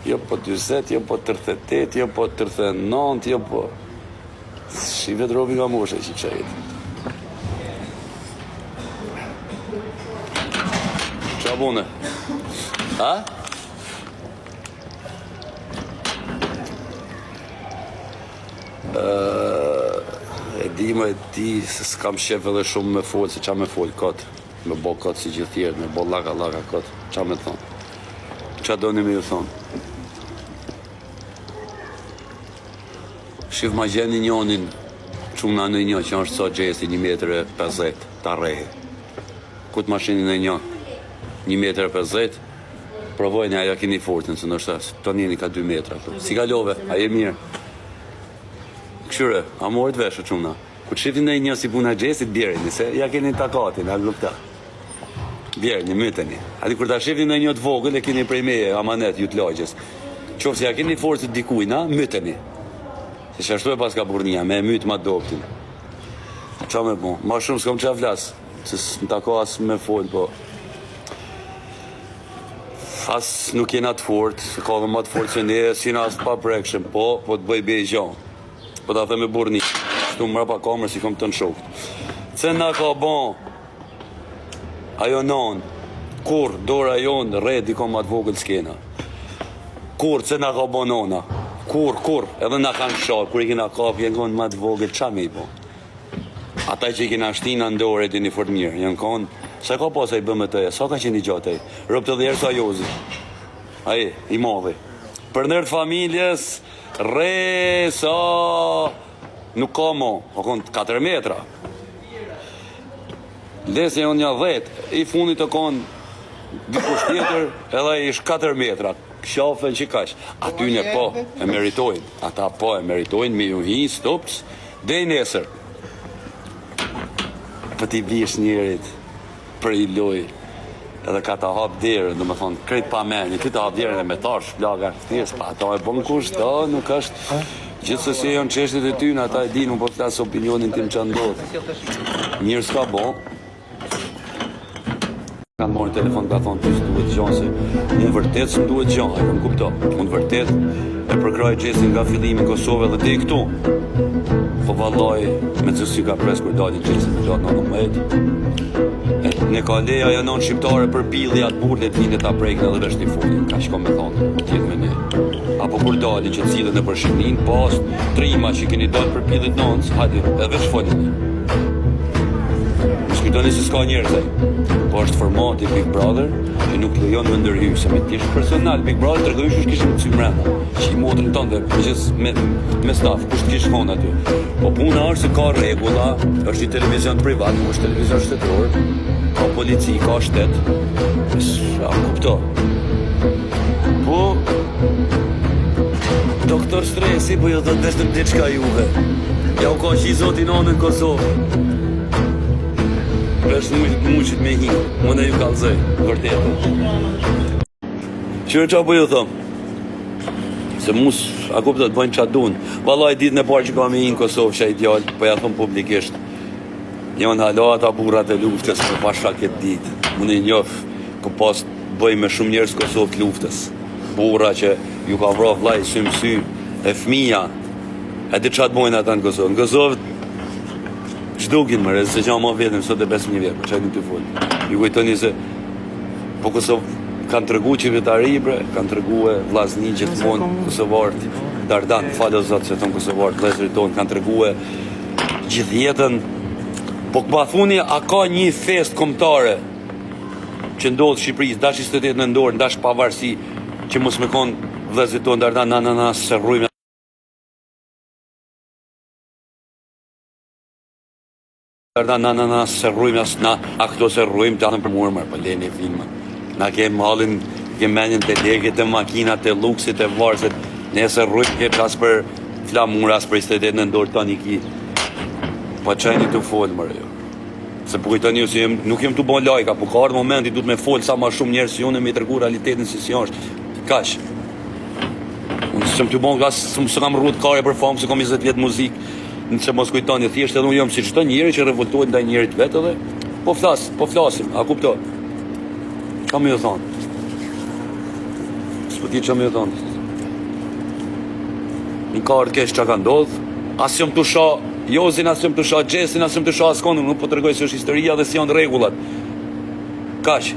Jo po 40, jo po 38, jo po 39, jo po... Shive të robi nga moshe që qajit. Qa bune? Ha? E di më e di se s'kam shef edhe shumë me folë, se qa me folë kotë. Me bo kotë si gjithë tjerë, me bo laka kotë. Qa me thonë? Qa do një me ju thonë? Shif ma gjeni njonin, quna në një që është sot gjesti 1,50 m, ta rehe. Kutë mashinin e një, 1,50 m, provojnë aja kini fortin, se nështë të njeni ka 2 metra. Si ka love, aje mirë. Këshyre, a morit veshë quna. Këtë shifin në një si puna gjestit, bjerini, se ja keni takatin, a lupta. Bjerini, myteni. Ati kur ta shifin në një të vogël, e keni prej meje, amanet, ju të lagjes. Qofë se ja keni fortit dikujna, myteni. Se që ashtu e pas ka burnia, me mytë ma doptin. Qa me po? Ma shumë s'kom qa flasë, se s'në tako asë me folë, po... Asë nuk jena të fort, se ka dhe ma të fort se ne, s'jena asë pa prekshëm, po të bëj bej gjanë. Po ta the me burni, shtu mra pa kamër si kom të në shokët. Se na ka bon, ajo non, kur dora jonë, redi kom atë vogël s'kena. Kur, se na ka bon nona. Kur, edhe na kanë sharë, kur i kena kapë, jenë konë ma të vogël, qa me i po? Ata që i kena shtina ndore, e dini fort mirë, jenë konë, se ka posa i bëmë të e, sa ka qenë i gjatë e, rëpë të dherë sa jozi, aje, i madhe. Për nërë familjes, re, sa, nuk ka mo, o konë 4 metra. Lese jonë një 10, i fundit të konë, dikush tjetër, edhe ish 4 metra. Shafen që kash, aty në po e meritojnë, ata po e meritojnë, me ju hi, stops, dhe i nesër. Për t'i bish njerit, për i loj, edhe ka ta hap derën, dhe me thonë, krejt pa meni, ty ta hap derën e me tash, plaga, thjesht, pa ata e bon kusht, nuk është, gjithë se janë qeshtet e tynë, ata e di, nuk po flasë opinionin tim që ndodhë. Mirë s'ka bo, kanë morë telefon ka thonë të duhet gjanë se unë vërtet së më duhet gjanë, e kam kupto. Unë vërtet e përkraj gjestin nga fillimi Kosovë edhe te i këtu. Po vallaj, me cësy ka pres kur dalin gjestin me gjatë 19. Ne ka leja janon shqiptare për pili atë burlet vinë ta prejkën edhe vesh t'i folin, ka shko me thonë, tjetë me ne. Apo kur dalin që cilën e për shqipnin, pas trima që keni dalë për pilit nënës, hajde, edhe vesh folin. Kujtoni se s'ka njerëzaj, po është formati Big Brother që nuk lejon me ndërhyjë, se me t'isht personal Big Brother të rëgëjsh është kishim të sy mrena, që i motrën tënde, me staf, kush t'kish konë aty. Po puna është se ka regula, është i televizion privat, nuk është televizion shtetëror, ka polici, ka shtet, a kupto. Po, doktor Stresi, po jo do të veshtëm diçka juve, ja u ka që i zotin anë në Kosovë. Është muqit me hi, më në ju kalëzëj, vërtetë. Qërë qa po ju thëmë? Se mus, a kuptë të bëjnë qa dunë. Valaj ditë në parë që kam i në Kosovë, që a i djallë, po ja thëmë publikisht. Janë hala ata burat e luftës, për pasha këtë ditë. Më në njëfë, ku pas bëjmë me shumë njerës Kosovë të luftës. Bura që ju ka vra vlaj, sy, e fmija. E di qa të bojnë ata në Kosovë. Në Kosovë, Qdukin më rezë, se që ma vetëm, sot e 5.000 vjetë, për që e një të full. Ju kujtoni se, po Kosovë kanë të regu qytetari, bre, kanë të regu e vlasni gjithmonë Kosovartë, Dardan, falë o zotë se tonë Kosovartë, vlasëri tonë, kanë të regu e gjithë jetën. Po këma thuni, a ka një fest komtare që ndodhë Shqipërisë, dash 28 nëndorë, dash pavarësi, që mos me konë vlasëri tonë, Dardan, na, se rrujme. Na, se rrujmë, a këto se rrujmë, të atëm për murëmër, për leni e filma. Na kemë halin, kemë menjen të legit, të makinat, të luksit, të varset, ne se rrujmë, kemë as për flamur, as për 28 në ndorë të një ki. Pa qajni të folë, mërë jo. Se për kujtoni ju, se nuk jem të bon lajka, po ka ardhë momenti, du të me folë sa ma shumë njerë si unë, me i tërgu realitetin si si është. Kash. Unë se më të bon, se kam rrut kare për famë, se kam 20 vjetë muzikë. Nëse mos kujtoni, thjesht edhe unë jam si çdo njeri që revoltojnë ndaj njerit vetë edhe po flasim, a kupto? Kam ju thonë. s'po ti që me thonë. Një kartë kesh që ka ndodhë, asë jom të sha Jozin, asë jom të sha Gjesin, asë jom të sha askondën, nuk po të regoj se është historia dhe si janë regullat. Kash.